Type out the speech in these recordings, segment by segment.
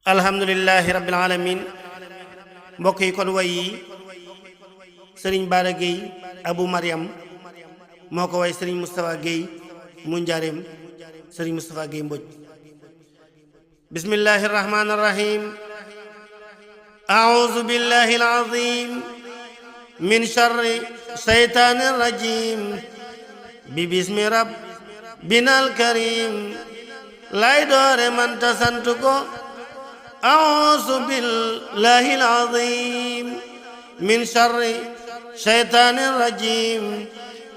alhamdulillahi rabbil alamin mbokk yi kon way yi sëriñ Bara Gueye Abou Mariam moo ko way sëriñ Moustapha Gueye mu njaareem sëriñ Moustapha Gueye Mbodj. bismillahi rahmani rahim. a'udhu billahi al-azim min sharri shaytanir rajim bi bismi rabbinal karim lay doore man tasantu ko. a'udhu billahi al-azim min sharri shaytanir rajim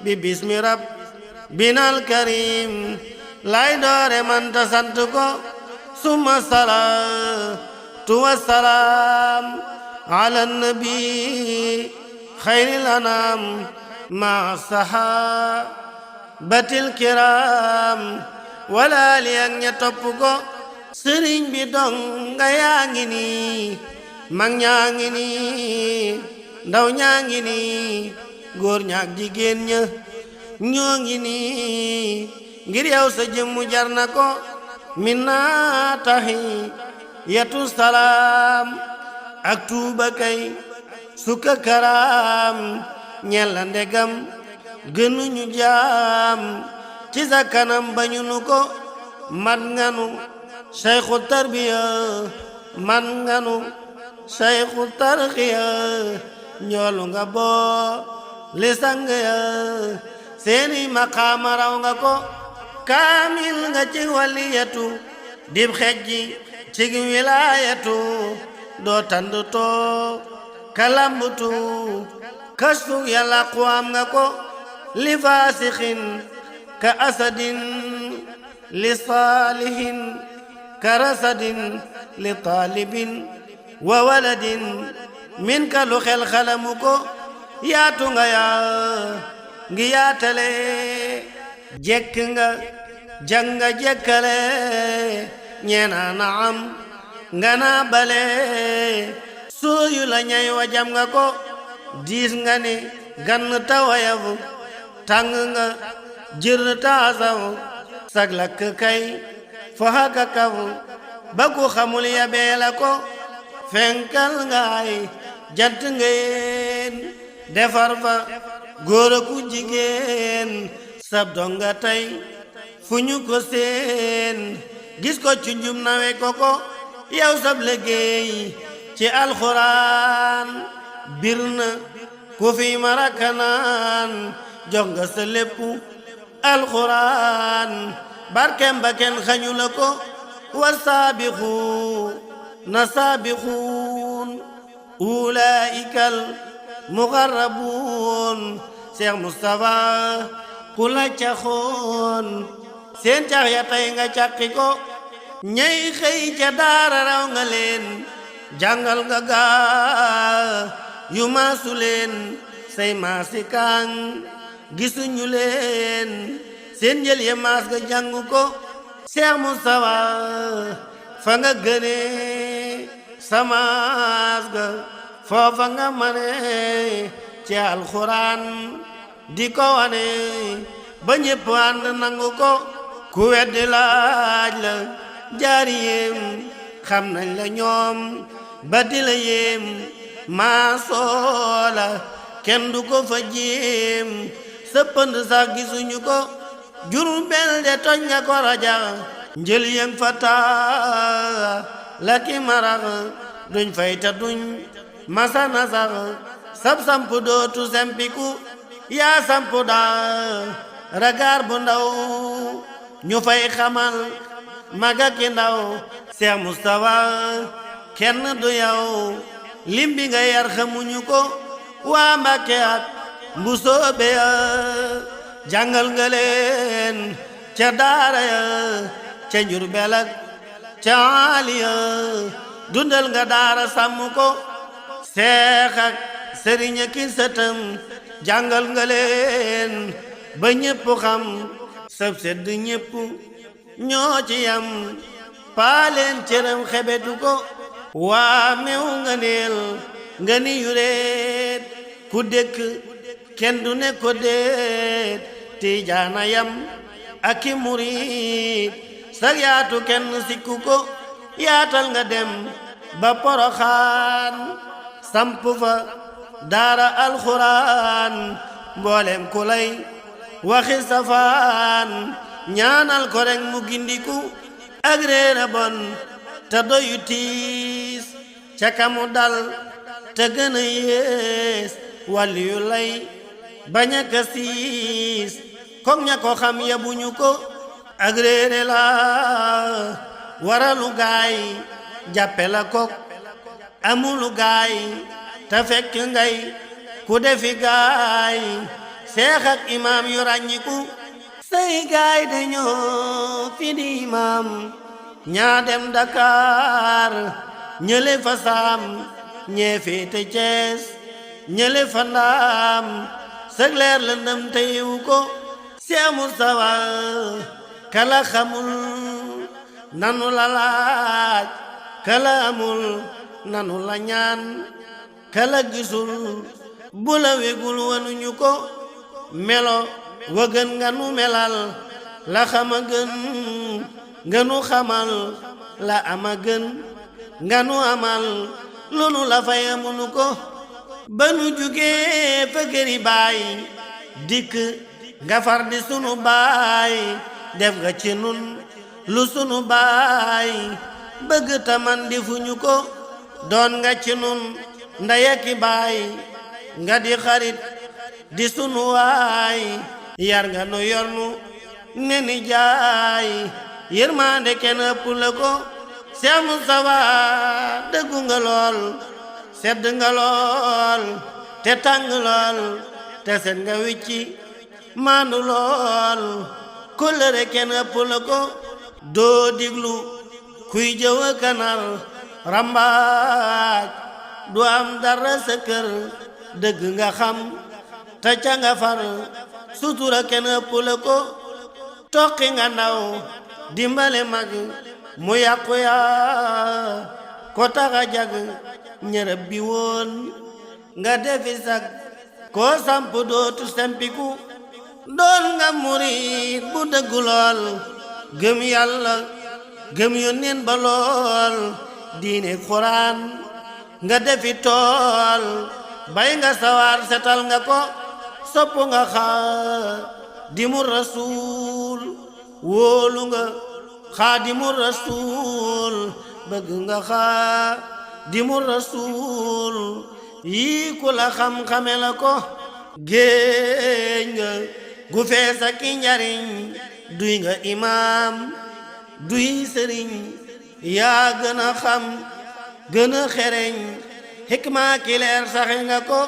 bi bismi rabbinal karim lay doore man tasantu ko. summa salatu wassalam ala nabi khairil anam ma sahabatil kiram wala li ak ña topp ko. sëriñ bi dong nga yaa ngi nii, mag ñaa ngi nii, ndaw ñaa ngi nii, góor ñaak jigéen ña ñoo ngi nii, ngir yow sa jëmmu jar na ko. minna tahi yatu salaam ak tuuba kay sukka karaam ñella ndegam gënuñu jaam ci sa kanam bañu nu ko. mat nganu shaykhu tarbiya man nganu shaykhu tarqiya ñoolu nga boo li sang ya seeni maqaama raw nga ko. kaamil nga ci waliyatu dib xejji ci wilaayatu doo tandu too kalambutu kastu yàlla quwaam nga ko. li faasixin ka asadin li saalihin ka rasadin li taalibin wa waladin min ka lu xel xalamu ko. yaatu nga yaa ngi yaatale jekk nga janga jekkale ñeena naam nga naa bale sooyu la ñay wajam nga ko. diis nga ni gann tawayafu tàng nga jër taasafu sag lakk kay fa haka kafu ba ku xamul yabee la ko. fenkal nga ay jant ngeen defar fa góor ku jigéen sab donga tey fu ñu ko seen gis ko ci njum nawe ko ko. yow sab liggéey ci alxuraan bir na ku fi marakanaan jox nga sa lépp alxuraan barkem ba kenn xañu la ko. wa saabixu na saabixuun ulaa'ikal muqarrabuun Cheikh Moustapha ku la caxoon seen cax ya tey nga caqi ko. ñay xëy ca daara raw nga leen jàngal nga gaa yu maasu leen say maasi kaang gisuñu leen seen njël ya maas ga jàngu ko. Cheikh Moustapha fa nga gëne samaas ga foofa nga mane ci alxuraan di ko wane ba ñépp ànd nangu ko. ku weddi laaj la jaariyem xam nañ la ñoom ba di la yem maa soola kenn du ko fa jéem sa pënd sax gisuñu ko. Jurbel de toj nga ko raja njël yeng fa taa la ki marax duñ fay ta duñ masana sax sab sampu dootu sempiku. yaa sampu daa ragaar bu ndaw ñu fay xamal maga ki ndaw. Cheikh Moustapha kenn du yow limbi nga yar xamuñu ko. waa Mbàkke ak mbusoobe ya jàngal nga leen ca daara ya ca Njurbel ak ca Aliya dundal nga daara sàmm ko. seex ak sëriñ ki sëtam jàngal nga leen ba ñépp xam sab sedd ñépp ñoo ci yam paaleen cëram xebetu ko. waa mew nga neel nga ni yureet ku dëkk kenn du ne ko déet. tijaana yam ak i murit sag yaatu kenn sikku ko. yaatal nga dem ba Poroxaan samp fa daara alxuraan mboolem ku lay waxi safaan ñaanal ko rek mu gindiku ak réer a bon te doyu tiis ca kamu dal te gën a yées wàlli yu lay bañ a ka siis kook ña ko xam yabuñu ko ak réere la waralu gaay jàppe la kook amulu gaay te fekk ngay ku defi gaay seex ak imaam yu ràññiku say gaay dañoo fi di imaam ñaa dem Dakar ñële fa Saam ñee féete Cees ñële fa Ndaam sëg leer lëndëm te yiw ko Seex Mustafa kala xamul nanu la laaj kala amul nanu la ñaan kala gisul bu la wegul wanuñu ko melo wa gën nga nu melal la xama gën nga nu xamal la ama gën nga nu amal lu nu la fay amunu ko ba nu jugee fa këri baay dikk nga far di sunu baay def nga ci nun lu sunu baay bëgg taman defuñu ko doon nga ci nun ndeyaki baay nga di xarit di sunu waay yar nga nu yornu ne ni jaay yërmande kenn ëpp la ko Seex Mustafa dëggu nga lool sedd nga lool te tàng lool te set nga wicci maandu lool kóllëre kenn ëpp la ko doo diglu kuy jëw a kanar rambaaj du am dara sa kër dëgg nga xam te ca nga far sutura kenn ëpp la ko toqi nga ndaw dimbale mag mu yàqu yaa ko taxa jag ñërëb bi woon nga defi sag koo samp dootu sempiku doon nga murit bu dëggu lool gëm yàlla gëm yónneen ba lool diine Quraan nga defi tool bay nga sawar setal nga ko sopp nga Xaadimu Rasuul wóolu nga Xaadimu Rasuul bëgg nga Xaadimu Rasuul yii ku la xam-xame la ko géej nga gu fees ak njariñ duy nga imaam duy sëriñ yaa gën a xam gën a xereñ xikma ki leer saxe nga ko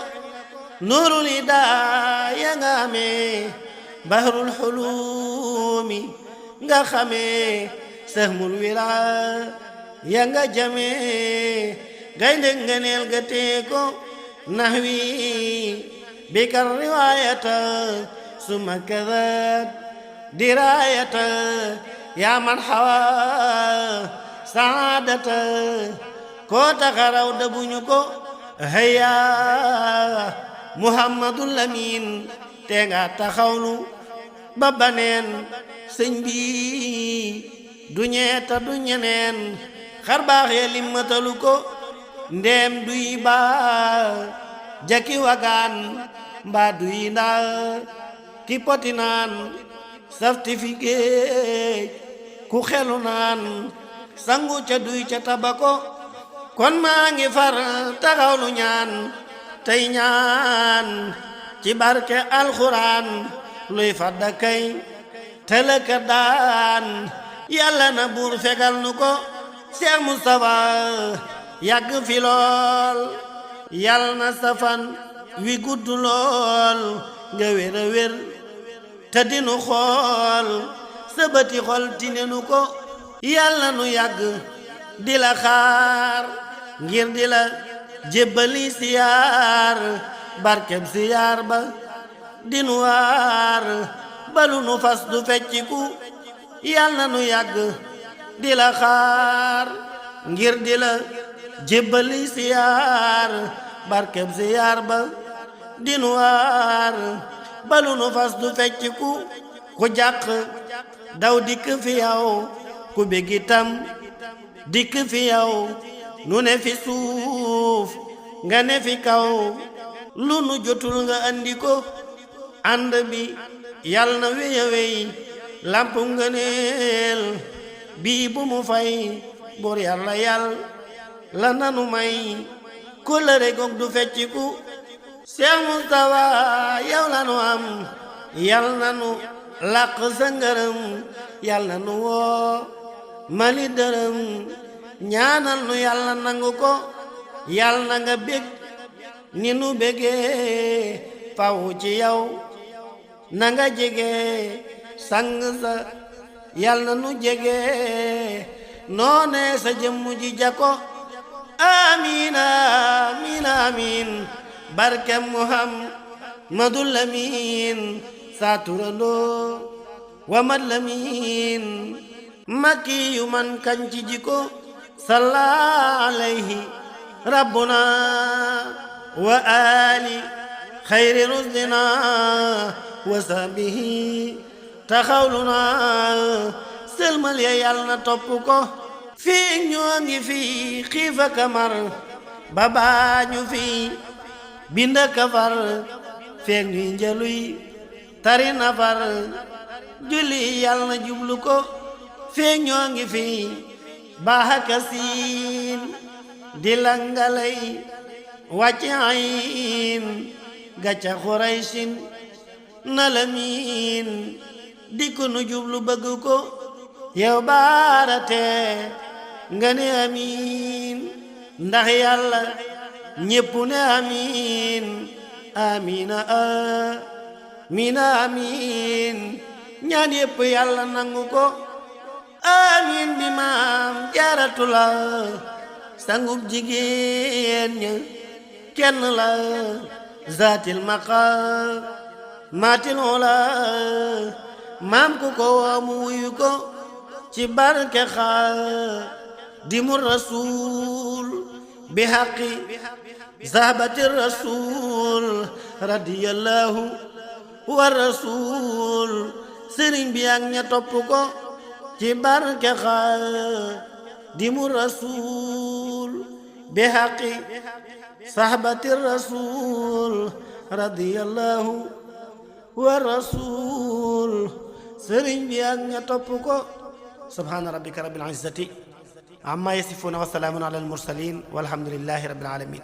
nuurul hidaaya nga amee bahrul xuluumi nga xamee sahmul wilaaya nga jamee gaynde ngeneel ga tee ko nahwi bikar riwaayata summa kadat diraayata yaa man xawa saadata koo taxaraw dabuñu ko haya Muhammadul Amin te nga taxawlu ba baneen sëñ bi du ñeeta du ñeneen xar baax ya limmatalu ko ndeem duy baa jaki wagaan mbaa duy ndaa ki poti naan safti fi géej ku xelu naan sangu ca duy ca tabako kon maa ngi far taxawlu ñaan tey ñaan ci barke alxuraan luy fadda kay tëlëka daan yàlla na buur fegal nu ko Seex Mustafa yàgg fi lool yàlla na safan wi gudd lool nga wér a wér te dinu xool sa bëti xol tinenu ko yàlla nu yàgg di la xaar ngir di la jébbali siyaar barkeb siyaar ba dinu waar balu nu fas du fecciku yàlla nu yàgg di la xaar ngir di la jébbali siyaar barkeb siyaar ba dinu waar balu nu fas du fecciku ku jàq daw dikk fi yow ku bég itam dikk fi yow nu ne fi suuf nga ne fi kaw lu nu jotul nga andi ko ànd bi yal na wey a wey lamp ngëneel bii bu mu fay buur yàlla yal la nanu may kóllëre goog du fecciku Seex Mustafa yow la nu am yal na nu làq sa ngërëm yal na nu woo mali dërëm ñaanal nu yàlla nangu ko yal na nga bég ni nu bégee faw ci yow na nga jege sang sa yal na nu jege noone sa jëmm ji jako amiin amiin amiin barke Muhammadul Lamin saa turandoo wa mat Lamin makki yu man kañ ci jiko salla alayhi rabbuna wa ali xayri rusdina wa sahbihi taxawluna sëlmal ya yàlla na topp ko fii ñoo ngi fii xiifa kamar ba baañu fii binda kafar feeg ñuy njaluy tari nafar julli yàlla na jublu ko feeg ñoo ngi fii baaxaka siin di langalay wàcc ayin gàcca xuraysin na la miin dikku nu jublu bëgg ko yow baarate nga ne amiin ndax yàlla ñépp ne amiin amiina amiina amiin ñaan yépp yàlla nangu ko amiin bi maam jaaratu la sangub jigéen ña kenn la zaatil maqaamaatil ula maam ku ko mu wuyu ko ci barke Xaadimu Rasuul bi haqqi sahabati Rasuul radiyallahu wa Rasuul sëriñ bi ak ña topp ko ci barke Xaadimu Rasuul bi haqqi sahabati Rasuul radiyallahu wa Rasuul sëriñ bi ak ña topp ko subhaana rabbika rabbil izzati amma yasifuuna wa salaamun ala al mursalin walhamdulillahi rabbil alamin